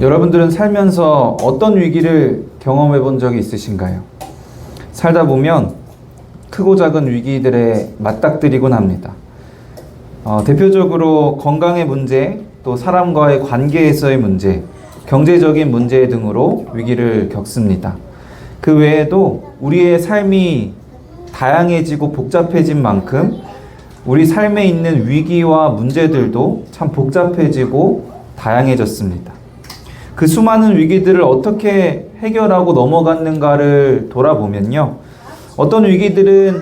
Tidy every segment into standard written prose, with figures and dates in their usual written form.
여러분들은 살면서 어떤 위기를 경험해 본 적이 있으신가요? 살다 보면 크고 작은 위기들에 맞닥뜨리곤 합니다. 대표적으로 건강의 문제, 또 사람과의 관계에서의 문제, 경제적인 문제 등으로 위기를 겪습니다. 그 외에도 우리의 삶이 다양해지고 복잡해진 만큼 우리 삶에 있는 위기와 문제들도 참 복잡해지고 다양해졌습니다. 그 수많은 위기들을 어떻게 해결하고 넘어갔는가를 돌아보면요. 어떤 위기들은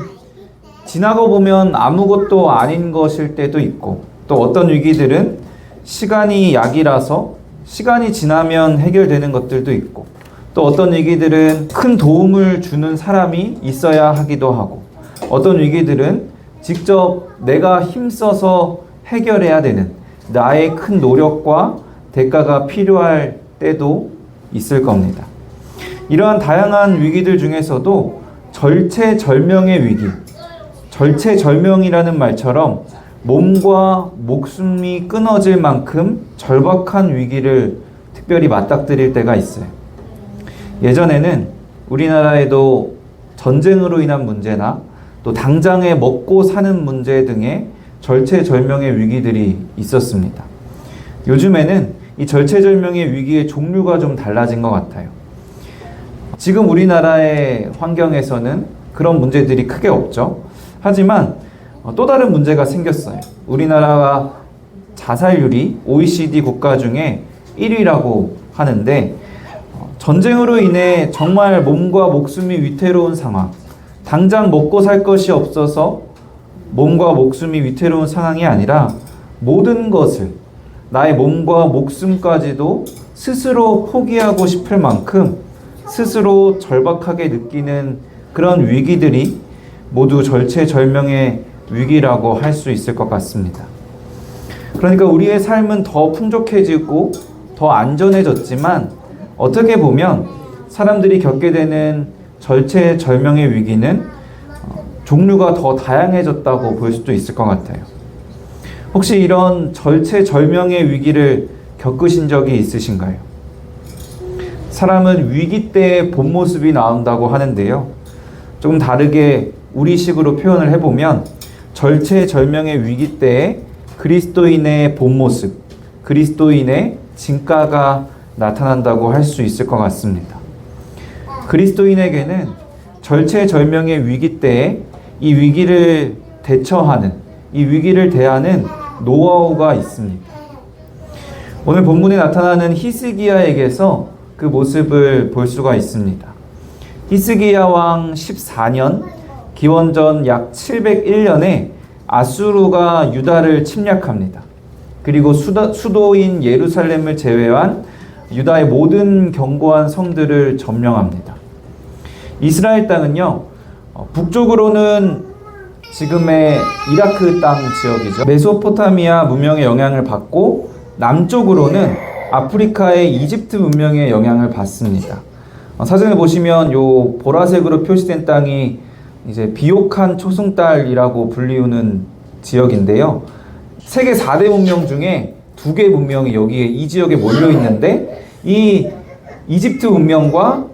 지나고 보면 아무것도 아닌 것일 때도 있고, 또 어떤 위기들은 시간이 약이라서 시간이 지나면 해결되는 것들도 있고, 또 어떤 위기들은 큰 도움을 주는 사람이 있어야 하기도 하고, 어떤 위기들은 직접 내가 힘써서 해결해야 되는 나의 큰 노력과 대가가 필요할 때도 있을 겁니다. 이러한 다양한 위기들 중에서도 절체절명의 위기, 절체절명이라는 말처럼 몸과 목숨이 끊어질 만큼 절박한 위기를 특별히 맞닥뜨릴 때가 있어요. 예전에는 우리나라에도 전쟁으로 인한 문제나 또 당장에 먹고 사는 문제 등의 절체절명의 위기들이 있었습니다. 요즘에는 이 절체절명의 위기의 종류가 좀 달라진 것 같아요. 지금 우리나라의 환경에서는 그런 문제들이 크게 없죠. 하지만 또 다른 문제가 생겼어요. 우리나라가 자살률이 OECD 국가 중에 1위라고 하는데, 전쟁으로 인해 정말 몸과 목숨이 위태로운 상황, 당장 먹고 살 것이 없어서 몸과 목숨이 위태로운 상황이 아니라 모든 것을, 나의 몸과 목숨까지도 스스로 포기하고 싶을 만큼 스스로 절박하게 느끼는 그런 위기들이 모두 절체절명의 위기라고 할 수 있을 것 같습니다. 그러니까 우리의 삶은 더 풍족해지고 더 안전해졌지만, 어떻게 보면 사람들이 겪게 되는 절체절명의 위기는 종류가 더 다양해졌다고 볼 수도 있을 것 같아요. 혹시 이런 절체절명의 위기를 겪으신 적이 있으신가요? 사람은 위기 때의 본 모습이 나온다고 하는데요. 조금 다르게 우리식으로 표현을 해보면 절체절명의 위기 때에 그리스도인의 본 모습, 그리스도인의 진가가 나타난다고 할 수 있을 것 같습니다. 그리스도인에게는 절체절명의 위기 때에 이 위기를 대처하는, 이 위기를 대하는 노하우가 있습니다. 오늘 본문에 나타나는 히스기야에게서 그 모습을 볼 수가 있습니다. 히스기야 왕 14년, 기원전 약 701년에 아수르가 유다를 침략합니다. 그리고 수도인 예루살렘을 제외한 유다의 모든 견고한 성들을 점령합니다. 이스라엘 땅은요, 북쪽으로는 지금의 이라크 땅 지역이죠. 메소포타미아 문명의 영향을 받고, 남쪽으로는 아프리카의 이집트 문명의 영향을 받습니다. 사진을 보시면 요 보라색으로 표시된 땅이 이제 비옥한 초승달이라고 불리우는 지역인데요. 세계 4대 문명 중에 2개 문명이 여기에 이 지역에 몰려 있는데, 이 이집트 문명과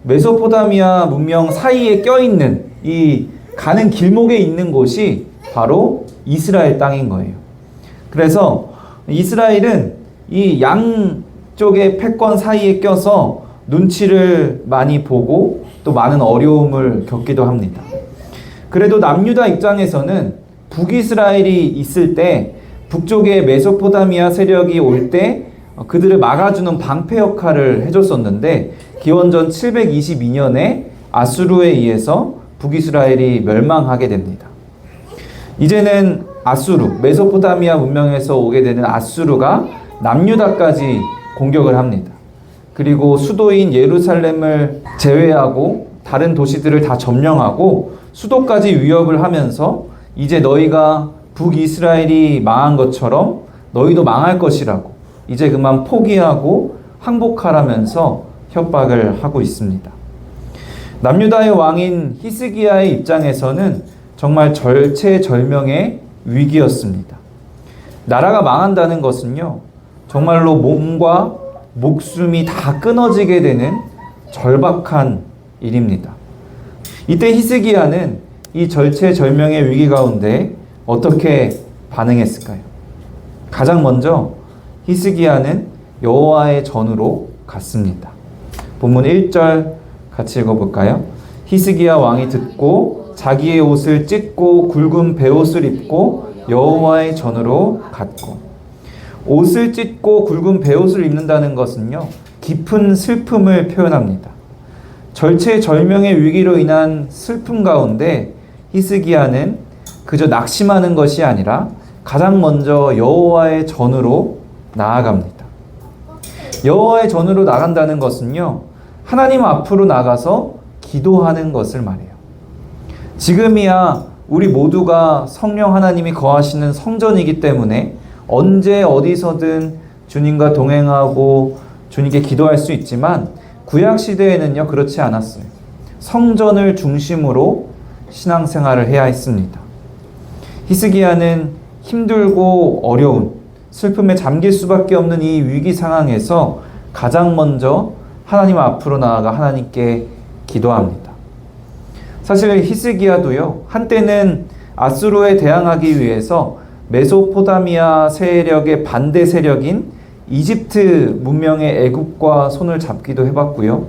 메소포타미아 문명 사이에 껴있는 이 가는 길목에 있는 곳이 바로 이스라엘 땅인 거예요. 그래서 이스라엘은 이 양쪽의 패권 사이에 껴서 눈치를 많이 보고 또 많은 어려움을 겪기도 합니다. 그래도 남유다 입장에서는 북이스라엘이 있을 때, 북쪽에 메소포타미아 세력이 올 때 그들을 막아주는 방패 역할을 해줬었는데, 기원전 722년에 아수르에 의해서 북이스라엘이 멸망하게 됩니다. 이제는 아수르, 메소포타미아 문명에서 오게 되는 아수르가 남유다까지 공격을 합니다. 그리고 수도인 예루살렘을 제외하고 다른 도시들을 다 점령하고 수도까지 위협을 하면서, 이제 너희가 북이스라엘이 망한 것처럼 너희도 망할 것이라고, 이제 그만 포기하고 항복하라면서 협박을 하고 있습니다. 남유다의 왕인 히스기야의 입장에서는 정말 절체절명의 위기였습니다. 나라가 망한다는 것은요, 정말로 몸과 목숨이 다 끊어지게 되는 절박한 일입니다. 이때 히스기야는 이 절체절명의 위기 가운데 어떻게 반응했을까요? 가장 먼저 히스기야는 여호와의 전으로 갔습니다. 본문 1절 같이 읽어볼까요? 히스기야 왕이 듣고 자기의 옷을 찢고 굵은 베옷을 입고 여호와의 전으로 갔고, 옷을 찢고 굵은 베옷을 입는다는 것은요, 깊은 슬픔을 표현합니다. 절체절명의 위기로 인한 슬픔 가운데 히스기야는 그저 낙심하는 것이 아니라 가장 먼저 여호와의 전으로 나아갑니다. 여호와의 전으로 나간다는 것은요, 하나님 앞으로 나가서 기도하는 것을 말해요. 지금이야 우리 모두가 성령 하나님이 거하시는 성전이기 때문에 언제 어디서든 주님과 동행하고 주님께 기도할 수 있지만, 구약시대에는요 그렇지 않았어요. 성전을 중심으로 신앙생활을 해야 했습니다. 히스기야는 힘들고 어려운 슬픔에 잠길 수밖에 없는 이 위기 상황에서 가장 먼저 하나님 앞으로 나아가 하나님께 기도합니다. 사실 히스기야도요, 한때는 아수르에 대항하기 위해서 메소포타미아 세력의 반대 세력인 이집트 문명의 애국과 손을 잡기도 해봤고요.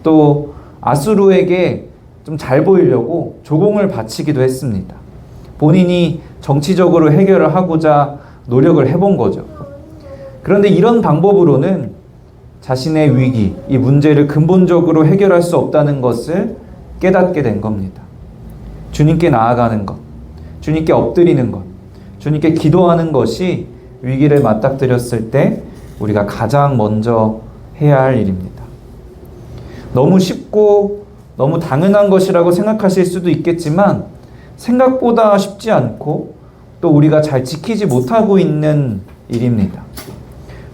또 아수르에게 좀 잘 보이려고 조공을 바치기도 했습니다. 본인이 정치적으로 해결을 하고자 노력을 해본 거죠. 그런데 이런 방법으로는 자신의 위기, 이 문제를 근본적으로 해결할 수 없다는 것을 깨닫게 된 겁니다. 주님께 나아가는 것, 주님께 엎드리는 것, 주님께 기도하는 것이 위기를 맞닥뜨렸을 때 우리가 가장 먼저 해야 할 일입니다. 너무 쉽고 너무 당연한 것이라고 생각하실 수도 있겠지만, 생각보다 쉽지 않고 또 우리가 잘 지키지 못하고 있는 일입니다.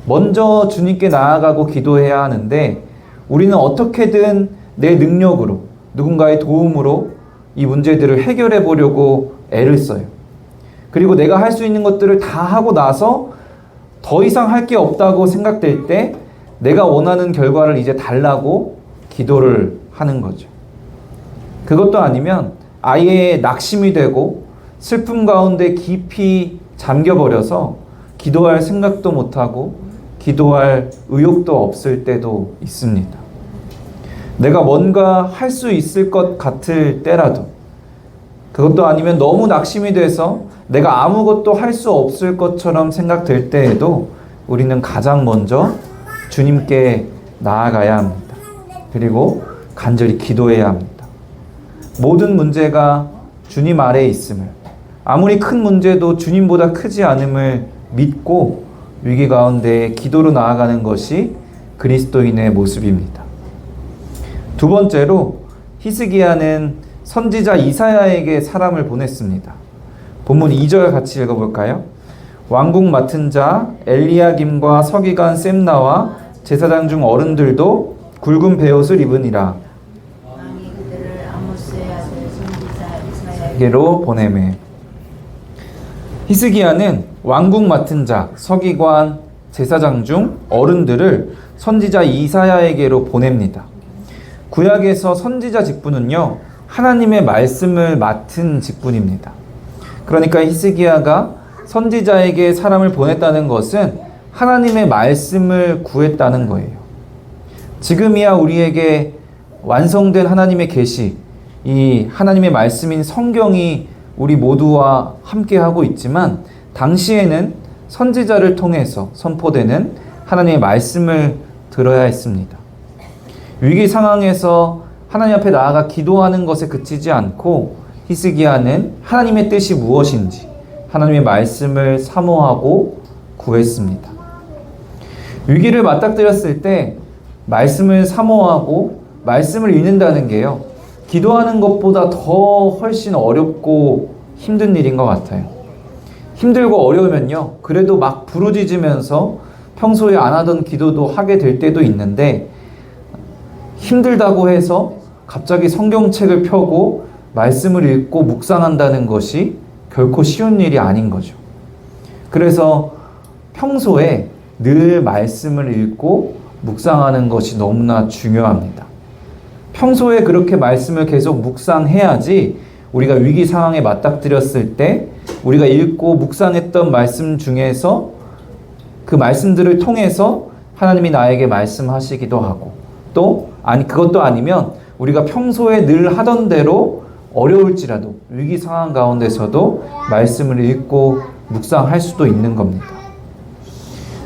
먼저 주님께 나아가고 기도해야 하는데, 우리는 어떻게든 내 능력으로, 누군가의 도움으로 이 문제들을 해결해 보려고 애를 써요. 그리고 내가 할 수 있는 것들을 다 하고 나서 더 이상 할 게 없다고 생각될 때 내가 원하는 결과를 이제 달라고 기도를 하는 거죠. 그것도 아니면 아예 낙심이 되고 슬픔 가운데 깊이 잠겨버려서 기도할 생각도 못하고 기도할 의욕도 없을 때도 있습니다. 내가 뭔가 할 수 있을 것 같을 때라도, 그것도 아니면 너무 낙심이 돼서 내가 아무것도 할 수 없을 것처럼 생각될 때에도 우리는 가장 먼저 주님께 나아가야 합니다. 그리고 간절히 기도해야 합니다. 모든 문제가 주님 아래에 있음을, 아무리 큰 문제도 주님보다 크지 않음을 믿고 위기 가운데 기도로 나아가는 것이 그리스도인의 모습입니다. 두 번째로 히스기야는 선지자 이사야에게 사람을 보냈습니다. 본문 2절 같이 읽어볼까요? 왕궁 맡은 자 엘리야김과 서기관 셈나와 제사장 중 어른들도 굵은 베옷을 입으니라. 왕이 그들을 아모스의 아들 선지자 이사야에게로 보내매. 히스기야는 왕궁 맡은 자, 서기관, 제사장 중 어른들을 선지자 이사야에게로 보냅니다. 구약에서 선지자 직분은요, 하나님의 말씀을 맡은 직분입니다. 그러니까 히스기야가 선지자에게 사람을 보냈다는 것은 하나님의 말씀을 구했다는 거예요. 지금이야 우리에게 완성된 하나님의 계시, 이 하나님의 말씀인 성경이 우리 모두와 함께하고 있지만, 당시에는 선지자를 통해서 선포되는 하나님의 말씀을 들어야 했습니다. 위기 상황에서 하나님 앞에 나아가 기도하는 것에 그치지 않고 히스기야는 하나님의 뜻이 무엇인지 하나님의 말씀을 사모하고 구했습니다. 위기를 맞닥뜨렸을 때 말씀을 사모하고 말씀을 읽는다는 게요, 기도하는 것보다 더 훨씬 어렵고 힘든 일인 것 같아요. 힘들고 어려우면요, 그래도 막 부르짖으면서 평소에 안 하던 기도도 하게 될 때도 있는데, 힘들다고 해서 갑자기 성경책을 펴고 말씀을 읽고 묵상한다는 것이 결코 쉬운 일이 아닌 거죠. 그래서 평소에 늘 말씀을 읽고 묵상하는 것이 너무나 중요합니다. 평소에 그렇게 말씀을 계속 묵상해야지 우리가 위기 상황에 맞닥뜨렸을 때 우리가 읽고 묵상했던 말씀 중에서 그 말씀들을 통해서 하나님이 나에게 말씀하시기도 하고, 또 그것도 아니면 우리가 평소에 늘 하던 대로 어려울지라도 위기 상황 가운데서도 말씀을 읽고 묵상할 수도 있는 겁니다.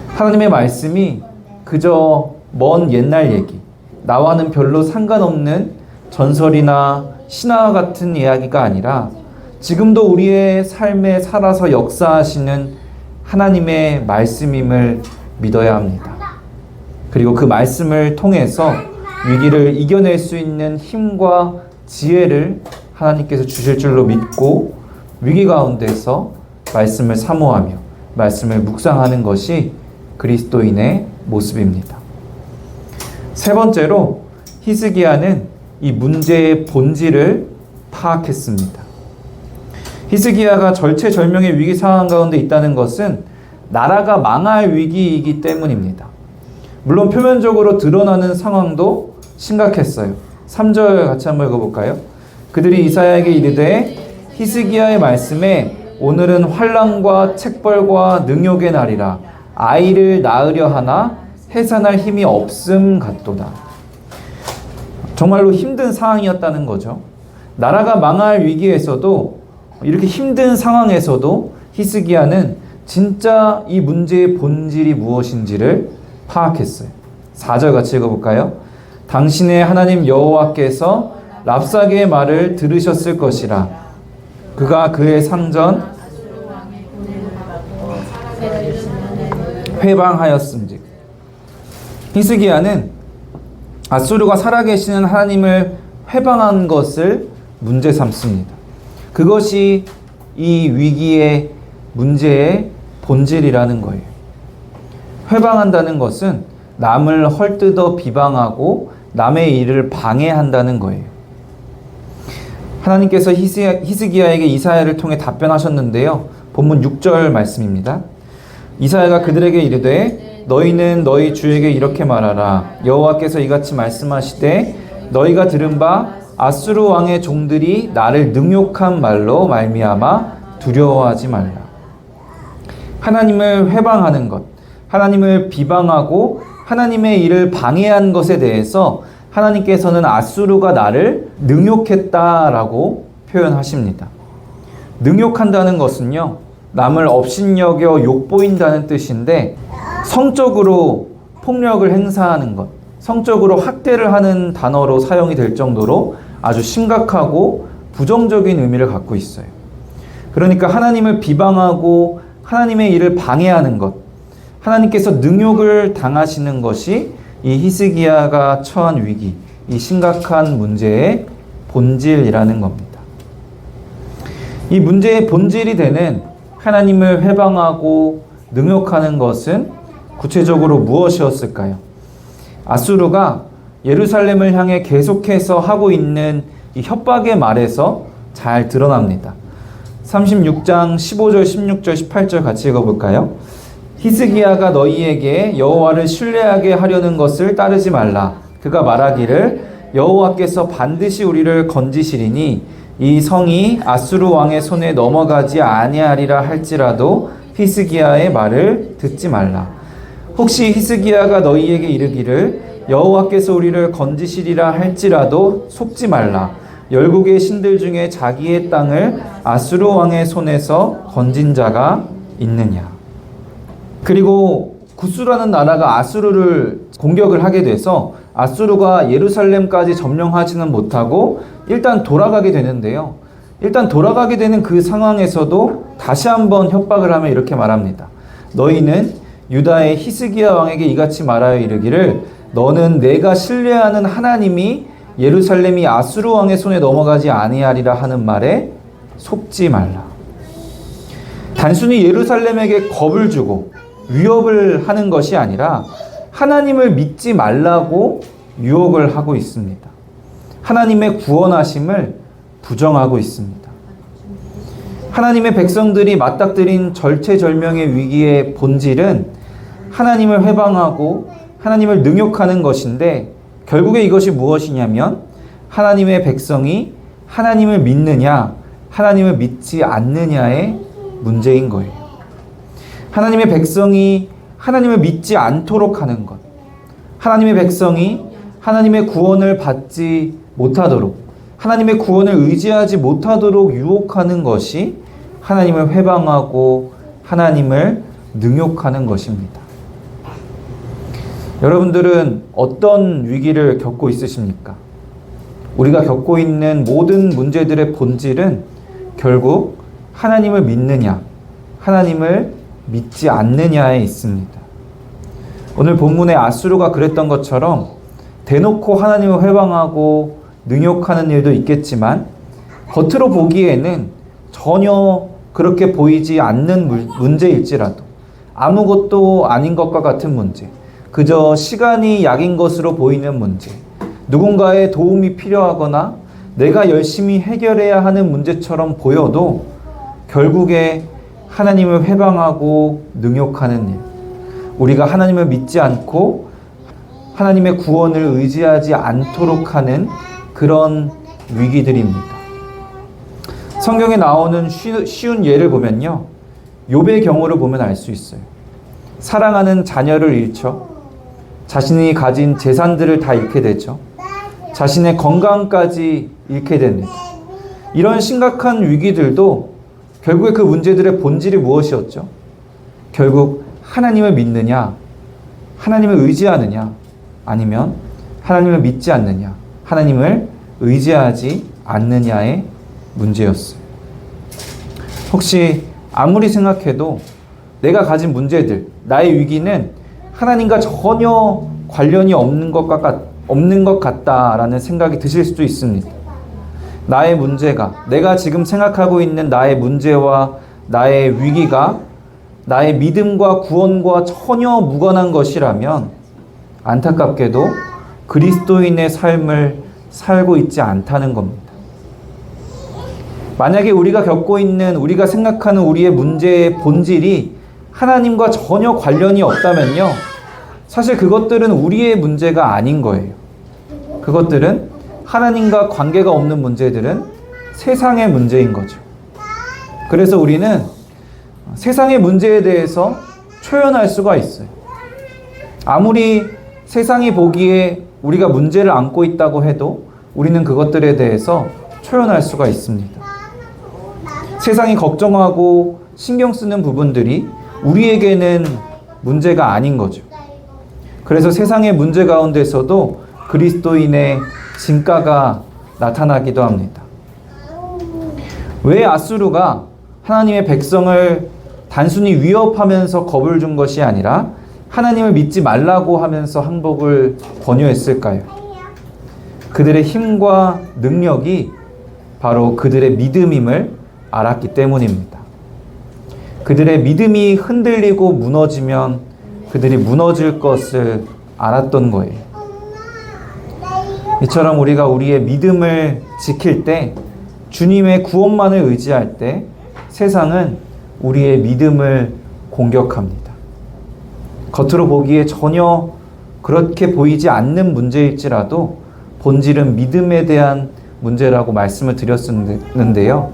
하나님의 말씀이 그저 먼 옛날 얘기, 나와는 별로 상관없는 전설이나 신화와 같은 이야기가 아니라 지금도 우리의 삶에 살아서 역사하시는 하나님의 말씀임을 믿어야 합니다. 그리고 그 말씀을 통해서 위기를 이겨낼 수 있는 힘과 지혜를 하나님께서 주실 줄로 믿고 위기 가운데서 말씀을 사모하며 말씀을 묵상하는 것이 그리스도인의 모습입니다. 세 번째로 히스기야는 이 문제의 본질을 파악했습니다. 히스기야가 절체절명의 위기 상황 가운데 있다는 것은 나라가 망할 위기이기 때문입니다. 물론 표면적으로 드러나는 상황도 심각했어요. 3절 같이 한번 읽어볼까요? 그들이 이사야에게 이르되 히스기야의 말씀에 오늘은 환난과 책벌과 능욕의 날이라 아이를 낳으려 하나 해산할 힘이 없음 같도다. 정말로 힘든 상황이었다는 거죠. 나라가 망할 위기에서도 이렇게 힘든 상황에서도 히스기야는 진짜 이 문제의 본질이 무엇인지를 파악했어요. 4절 같이 읽어볼까요? 당신의 하나님 여호와께서 랍사게의 말을 들으셨을 것이라. 그가 그의 상전 회방하였음즉. 히스기야는 아수르가 살아계시는 하나님을 회방한 것을 문제 삼습니다. 그것이 이 위기의 문제의 본질이라는 거예요. 회방한다는 것은 남을 헐뜯어 비방하고 남의 일을 방해한다는 거예요. 하나님께서 히스기야에게 이사야를 통해 답변하셨는데요. 본문 6절 말씀입니다. 이사야가 그들에게 이르되 너희는 너희 주에게 이렇게 말하라. 여호와께서 이같이 말씀하시되 너희가 들은 바 아수르 왕의 종들이 나를 능욕한 말로 말미암아 두려워하지 말라. 하나님을 회방하는 것, 하나님을 비방하고 하나님의 일을 방해한 것에 대해서 하나님께서는 아수르가 나를 능욕했다라고 표현하십니다. 능욕한다는 것은요, 남을 업신여겨 욕보인다는 뜻인데 성적으로 폭력을 행사하는 것, 성적으로 학대를 하는 단어로 사용이 될 정도로 아주 심각하고 부정적인 의미를 갖고 있어요. 그러니까 하나님을 비방하고 하나님의 일을 방해하는 것, 하나님께서 능욕을 당하시는 것이 이 히스기야가 처한 위기, 이 심각한 문제의 본질이라는 겁니다. 이 문제의 본질이 되는 하나님을 회방하고 능욕하는 것은 구체적으로 무엇이었을까요? 아수르가 예루살렘을 향해 계속해서 하고 있는 이 협박의 말에서 잘 드러납니다. 36장 15절, 16절, 18절 같이 읽어볼까요? 히스기야가 너희에게 여호와를 신뢰하게 하려는 것을 따르지 말라. 그가 말하기를 여호와께서 반드시 우리를 건지시리니 이 성이 아수르 왕의 손에 넘어가지 아니하리라 할지라도 히스기야의 말을 듣지 말라. 혹시 히스기야가 너희에게 이르기를 여호와께서 우리를 건지시리라 할지라도 속지 말라. 열국의 신들 중에 자기의 땅을 아수르 왕의 손에서 건진 자가 있느냐. 그리고 구스라는 나라가 아수르를 공격을 하게 돼서 아수르가 예루살렘까지 점령하지는 못하고 일단 돌아가게 되는데요. 일단 돌아가게 되는 그 상황에서도 다시 한번 협박을 하며 이렇게 말합니다. 너희는 유다의 히스기야 왕에게 이같이 말하여 이르기를 너는 내가 신뢰하는 하나님이 예루살렘이 아수르 왕의 손에 넘어가지 아니하리라 하는 말에 속지 말라. 단순히 예루살렘에게 겁을 주고 위협을 하는 것이 아니라 하나님을 믿지 말라고 유혹을 하고 있습니다. 하나님의 구원하심을 부정하고 있습니다. 하나님의 백성들이 맞닥뜨린 절체절명의 위기의 본질은 하나님을 회방하고 하나님을 능욕하는 것인데 결국에 이것이 무엇이냐면 하나님의 백성이 하나님을 믿느냐 하나님을 믿지 않느냐의 문제인 거예요. 하나님의 백성이 하나님을 믿지 않도록 하는 것, 하나님의 백성이 하나님의 구원을 받지 못하도록, 하나님의 구원을 의지하지 못하도록 유혹하는 것이 하나님을 회방하고 하나님을 능욕하는 것입니다. 여러분들은 어떤 위기를 겪고 있으십니까? 우리가 겪고 있는 모든 문제들의 본질은 결국 하나님을 믿느냐, 하나님을 믿지 않느냐에 있습니다. 오늘 본문의 아수르가 그랬던 것처럼 대놓고 하나님을 회방하고 능욕하는 일도 있겠지만 겉으로 보기에는 전혀 그렇게 보이지 않는 문제일지라도 아무것도 아닌 것과 같은 문제, 그저 시간이 약인 것으로 보이는 문제, 누군가의 도움이 필요하거나 내가 열심히 해결해야 하는 문제처럼 보여도 결국에 하나님을 회방하고 능욕하는 일, 우리가 하나님을 믿지 않고 하나님의 구원을 의지하지 않도록 하는 그런 위기들입니다. 성경에 나오는 쉬운 예를 보면요, 욥의 경우를 보면 알 수 있어요. 사랑하는 자녀를 잃죠. 자신이 가진 재산들을 다 잃게 되죠. 자신의 건강까지 잃게 됩니다. 이런 심각한 위기들도 결국에 그 문제들의 본질이 무엇이었죠? 결국 하나님을 믿느냐, 하나님을 의지하느냐, 아니면 하나님을 믿지 않느냐, 하나님을 의지하지 않느냐의 문제였어요. 혹시 아무리 생각해도 내가 가진 문제들, 나의 위기는 하나님과 전혀 관련이 없는 것 같다라는 생각이 드실 수도 있습니다. 나의 문제가, 내가 지금 생각하고 있는 나의 문제와 나의 위기가 나의 믿음과 구원과 전혀 무관한 것이라면 안타깝게도 그리스도인의 삶을 살고 있지 않다는 겁니다. 만약에 우리가 겪고 있는, 우리가 생각하는 우리의 문제의 본질이 하나님과 전혀 관련이 없다면요, 사실 그것들은 우리의 문제가 아닌 거예요. 그것들은 하나님과 관계가 없는 문제들은 세상의 문제인 거죠. 그래서 우리는 세상의 문제에 대해서 초연할 수가 있어요. 아무리 세상이 보기에 우리가 문제를 안고 있다고 해도 우리는 그것들에 대해서 초연할 수가 있습니다. 세상이 걱정하고 신경 쓰는 부분들이 우리에게는 문제가 아닌 거죠. 그래서 세상의 문제 가운데서도 그리스도인의 진가가 나타나기도 합니다. 왜 아수르가 하나님의 백성을 단순히 위협하면서 겁을 준 것이 아니라 하나님을 믿지 말라고 하면서 항복을 권유했을까요? 그들의 힘과 능력이 바로 그들의 믿음임을 알았기 때문입니다. 그들의 믿음이 흔들리고 무너지면 그들이 무너질 것을 알았던 거예요. 이처럼 우리가 우리의 믿음을 지킬 때, 주님의 구원만을 의지할 때 세상은 우리의 믿음을 공격합니다. 겉으로 보기에 전혀 그렇게 보이지 않는 문제일지라도 본질은 믿음에 대한 문제라고 말씀을 드렸는데요.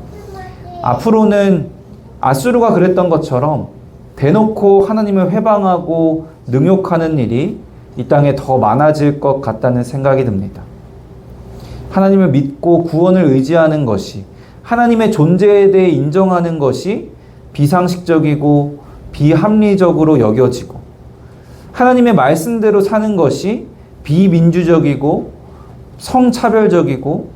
앞으로는 아수르가 그랬던 것처럼 대놓고 하나님을 회방하고 능욕하는 일이 이 땅에 더 많아질 것 같다는 생각이 듭니다. 하나님을 믿고 구원을 의지하는 것이, 하나님의 존재에 대해 인정하는 것이 비상식적이고 비합리적으로 여겨지고, 하나님의 말씀대로 사는 것이 비민주적이고 성차별적이고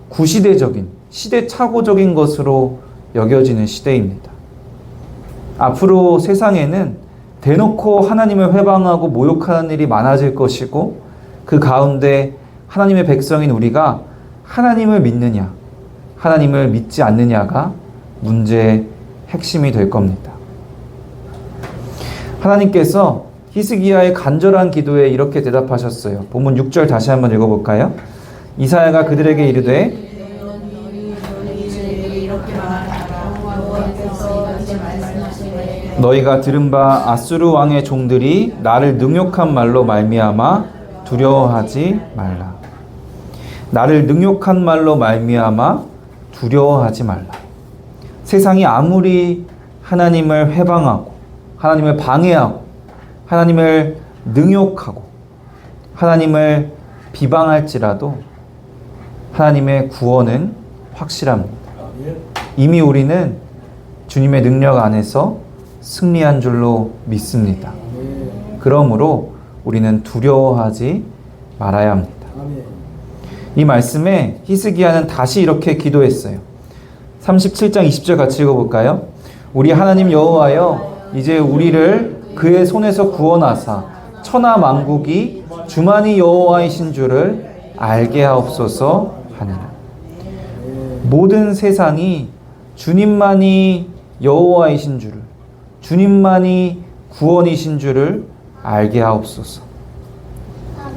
구시대적인, 시대착오적인 것으로 여겨지는 시대입니다. 앞으로 세상에는 대놓고 하나님을 회방하고 모욕하는 일이 많아질 것이고, 그 가운데 하나님의 백성인 우리가 하나님을 믿느냐, 하나님을 믿지 않느냐가 문제의 핵심이 될 겁니다. 하나님께서 히스기야의 간절한 기도에 이렇게 대답하셨어요. 본문 6절 다시 한번 읽어볼까요? 이사야가 그들에게 이르되 너희가 들은 바 아수르 왕의 종들이 나를 능욕한 말로 말미암아 두려워하지 말라. 나를 능욕한 말로 말미암아 두려워하지 말라. 세상이 아무리 하나님을 회방하고 하나님을 방해하고 하나님을 능욕하고 하나님을 비방할지라도 하나님의 구원은 확실합니다. 이미 우리는 주님의 능력 안에서 승리한 줄로 믿습니다. 그러므로 우리는 두려워하지 말아야 합니다. 이 말씀에 히스기야는 다시 이렇게 기도했어요. 37장 20절 같이 읽어볼까요? 우리 하나님 여호와여, 이제 우리를 그의 손에서 구원하사 천하 만국이 주만이 여호와이신 줄을 알게 하옵소서 하니라. 모든 세상이 주님만이 여호와이신 줄을, 주님만이 구원이신 줄을 알게 하옵소서.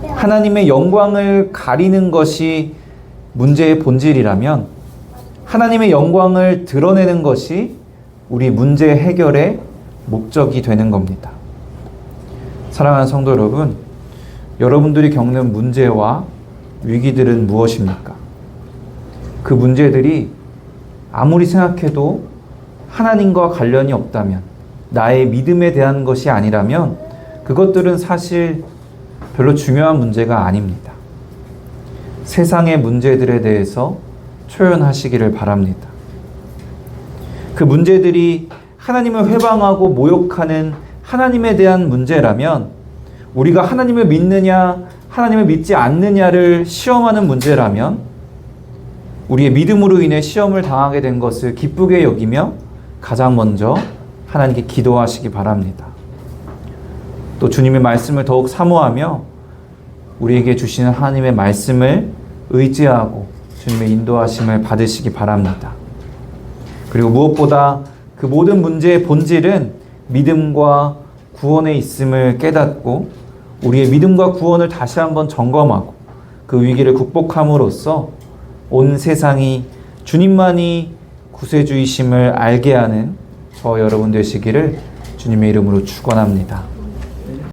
하나님의 영광을 가리는 것이 문제의 본질이라면 하나님의 영광을 드러내는 것이 우리 문제 해결의 목적이 되는 겁니다. 사랑하는 성도 여러분, 여러분들이 겪는 문제와 위기들은 무엇입니까? 그 문제들이 아무리 생각해도 하나님과 관련이 없다면, 나의 믿음에 대한 것이 아니라면 그것들은 사실 별로 중요한 문제가 아닙니다. 세상의 문제들에 대해서 초연하시기를 바랍니다. 그 문제들이 하나님을 회방하고 모욕하는 하나님에 대한 문제라면, 우리가 하나님을 믿느냐 하나님을 믿지 않느냐를 시험하는 문제라면, 우리의 믿음으로 인해 시험을 당하게 된 것을 기쁘게 여기며 가장 먼저 하나님께 기도하시기 바랍니다. 또 주님의 말씀을 더욱 사모하며 우리에게 주시는 하나님의 말씀을 의지하고 주님의 인도하심을 받으시기 바랍니다. 그리고 무엇보다 그 모든 문제의 본질은 믿음과 구원에 있음을 깨닫고 우리의 믿음과 구원을 다시 한번 점검하고 그 위기를 극복함으로써 온 세상이 주님만이 구세주이심을 알게 하는 저 여러분 되시기를 주님의 이름으로 축원합니다.